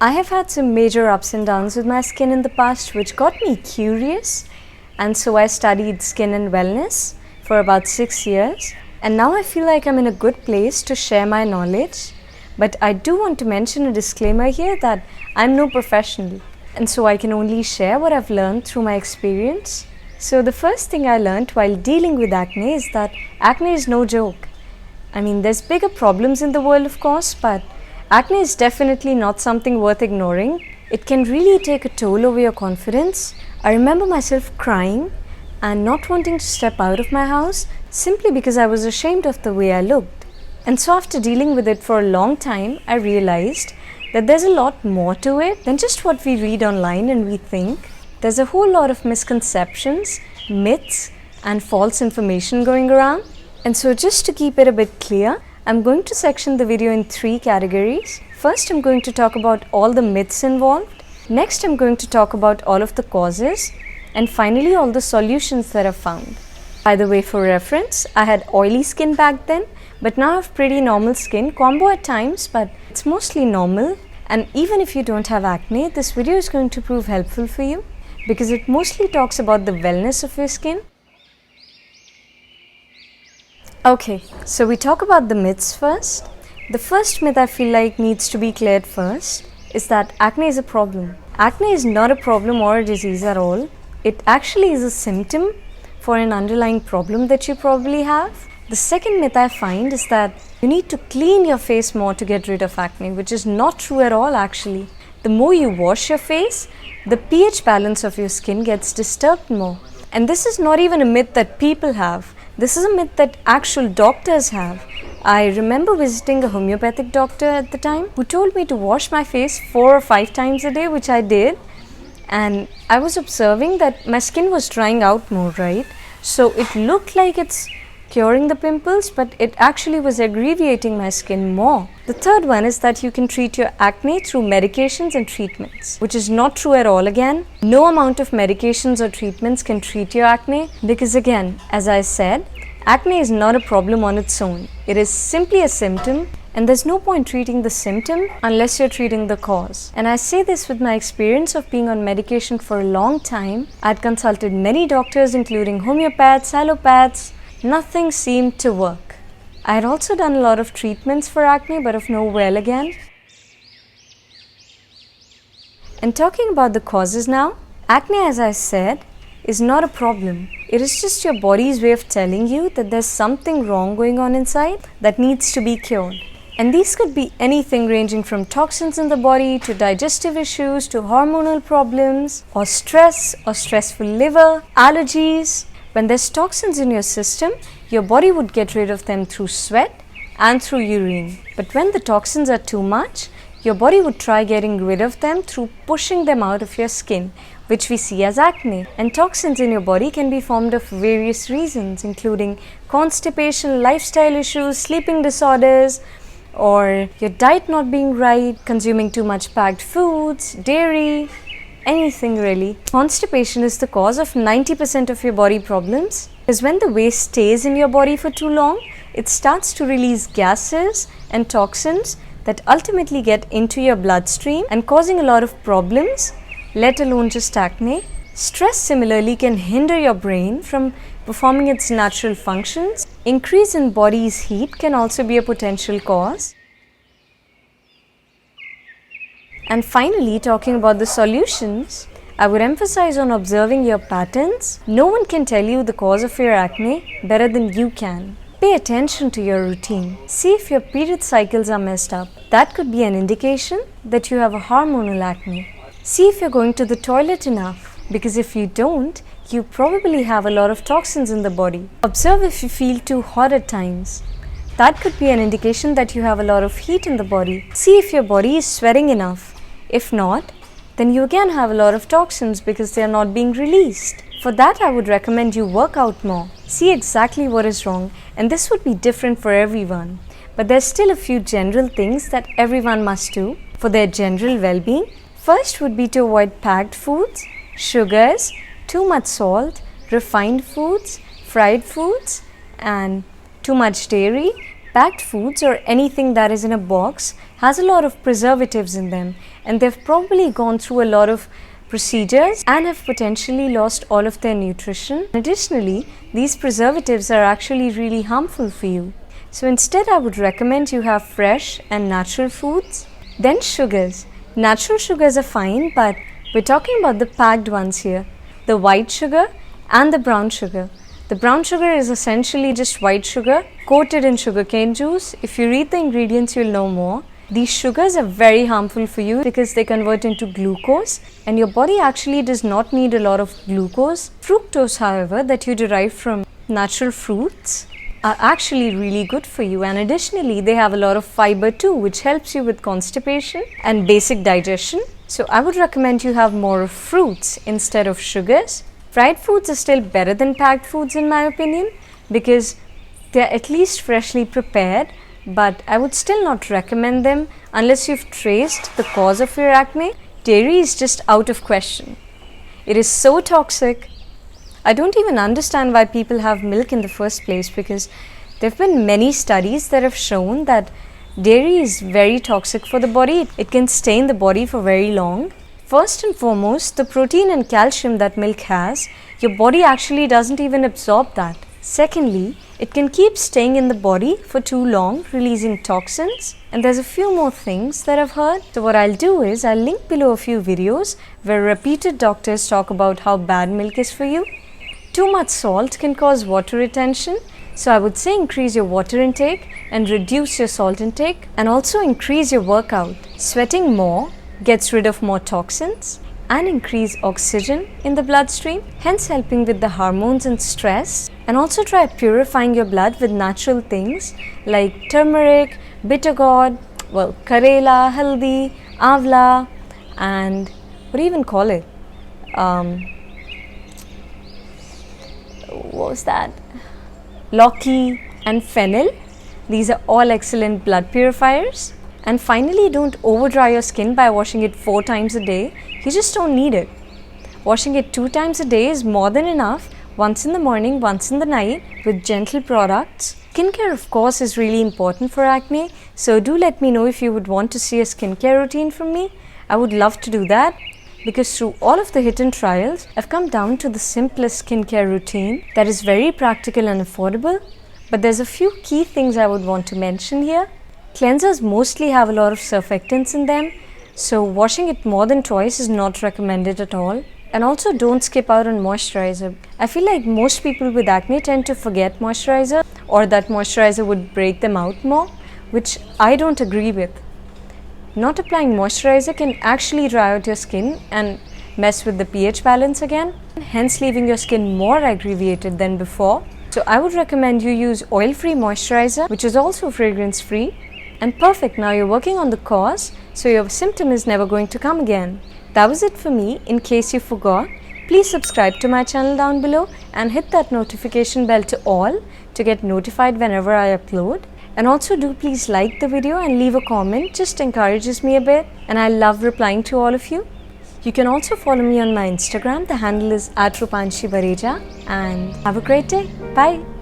I have had some major ups and downs with my skin in the past, which got me curious, and so I studied skin and wellness for about 6 years, and now I feel like I'm in a good place to share my knowledge. But I do want to mention a disclaimer here that I'm no professional, and so I can only share what I've learned through my experience. So the first thing I learned while dealing with acne is that acne is no joke. I mean, there's bigger problems in the world, of course, but acne is definitely not something worth ignoring. It can really take a toll over your confidence. I remember myself crying and not wanting to step out of my house simply because I was ashamed of the way I looked. And so after dealing with it for a long time, I realized that there's a lot more to it than just what we read online and we think. There's a whole lot of misconceptions, myths, and false information going around. And so just to keep it a bit clear, I'm going to section the video in 3 categories. First, I'm going to talk about all the myths involved. Next, I'm going to talk about all of the causes. And finally, all the solutions that I've found. By the way, for reference, I had oily skin back then, but now I have pretty normal skin, combo at times, but it's mostly normal. And even if you don't have acne, this video is going to prove helpful for you because it mostly talks about the wellness of your skin. Okay, so we talk about the myths first. The first myth I feel like needs to be cleared first is that acne is a problem. Acne is not a problem or a disease at all. It actually is a symptom for an underlying problem that you probably have. The second myth I find is that you need to clean your face more to get rid of acne, which is not true at all actually. The more you wash your face, the pH balance of your skin gets disturbed more. And this is not even a myth that people have. This is a myth that actual doctors have. I remember visiting a homeopathic doctor at the time who told me to wash my face 4 or 5 times a day, which I did. And I was observing that my skin was drying out more, right? So it looked like it's curing the pimples, but it actually was aggravating my skin more. The third one is that you can treat your acne through medications and treatments, which is not true at all again. No amount of medications or treatments can treat your acne because again, as I said, acne is not a problem on its own. It is simply a symptom. And there's no point treating the symptom unless you're treating the cause. And I say this with my experience of being on medication for a long time. I'd consulted many doctors including homeopaths, allopaths. Nothing seemed to work. I had also done a lot of treatments for acne but of no avail again. And talking about the causes now, acne, as I said, is not a problem. It is just your body's way of telling you that there's something wrong going on inside that needs to be cured. And these could be anything ranging from toxins in the body to digestive issues to hormonal problems or stress or stressful liver, allergies. When there's toxins in your system, your body would get rid of them through sweat and through urine. But when the toxins are too much, your body would try getting rid of them through pushing them out of your skin, which we see as acne. And toxins in your body can be formed of various reasons, including constipation, lifestyle issues, sleeping disorders, or your diet not being right, consuming too much packed foods, dairy, anything really. Constipation is the cause of 90% of your body problems because when the waste stays in your body for too long, it starts to release gases and toxins that ultimately get into your bloodstream and causing a lot of problems, let alone just acne. Stress similarly can hinder your brain from performing its natural functions. Increase in body's heat can also be a potential cause. And finally, talking about the solutions, I would emphasize on observing your patterns. No one can tell you the cause of your acne better than you can. Pay attention to your routine. See if your period cycles are messed up. That could be an indication that you have a hormonal acne. See if you're going to the toilet enough, because if you don't, you probably have a lot of toxins in the body. Observe if you feel too hot at times. That could be an indication that you have a lot of heat in the body. See if your body is sweating enough. If not, then you again have a lot of toxins because they are not being released. For that, I would recommend you work out more. See exactly what is wrong, and this would be different for everyone. But there's still a few general things that everyone must do for their general well-being. First would be to avoid packed foods, sugars, too much salt, refined foods, fried foods, and too much dairy. Packed foods or anything that is in a box has a lot of preservatives in them, and they've probably gone through a lot of procedures and have potentially lost all of their nutrition. Additionally, these preservatives are actually really harmful for you. So instead, I would recommend you have fresh and natural foods. Then sugars. Natural sugars are fine, but we're talking about the packed ones here. The white sugar and the brown sugar. The brown sugar is essentially just white sugar coated in sugarcane juice. If you read the ingredients, you'll know more. These sugars are very harmful for you because they convert into glucose, and your body actually does not need a lot of glucose. Fructose, however, that you derive from natural fruits are actually really good for you, and additionally they have a lot of fiber too, which helps you with constipation and basic digestion. So I would recommend you have more of fruits instead of sugars. Fried foods are still better than packed foods in my opinion because they're at least freshly prepared, but I would still not recommend them unless you've traced the cause of your acne. Dairy is just out of question. It is so toxic. I don't even understand why people have milk in the first place, because there have been many studies that have shown that dairy is very toxic for the body. It can stain the body for very long. First and foremost, the protein and calcium that milk has, your body actually doesn't even absorb that. Secondly, it can keep staying in the body for too long, releasing toxins. And there's a few more things that I've heard. So what I'll do is I'll link below a few videos where repeated doctors talk about how bad milk is for you. Too much salt can cause water retention, so I would say increase your water intake and reduce your salt intake, and also increase your workout. Sweating more gets rid of more toxins and increase oxygen in the bloodstream, hence helping with the hormones and stress. And also try purifying your blood with natural things like turmeric, bitter gourd, karela, haldi, avla, and what do you even call it? What was that? Lauki and fennel. These are all excellent blood purifiers. And finally, don't over dry your skin by washing it 4 times a day. You just don't need it. Washing it 2 times a day is more than enough. Once in the morning, once in the night, with gentle products. Skincare, of course, is really important for acne. So do let me know if you would want to see a skincare routine from me. I would love to do that, because through all of the hidden trials, I've come down to the simplest skincare routine that is very practical and affordable. But there's a few key things I would want to mention here. Cleansers mostly have a lot of surfactants in them, so washing it more than twice is not recommended at all. And also don't skip out on moisturizer. I feel like most people with acne tend to forget moisturizer, or that moisturizer would break them out more, which I don't agree with. Not applying moisturizer can actually dry out your skin and mess with the pH balance again, hence leaving your skin more aggravated than before. So I would recommend you use oil-free moisturizer, which is also fragrance-free. And perfect, now you're working on the cause, so your symptom is never going to come again. That was it for me. In case you forgot, please subscribe to my channel down below and hit that notification bell to all to get notified whenever I upload. And also do please like the video and leave a comment, just encourages me a bit, and I love replying to all of you. You can also follow me on my Instagram, the handle is @Rupanshi Bareja, and have a great day. Bye.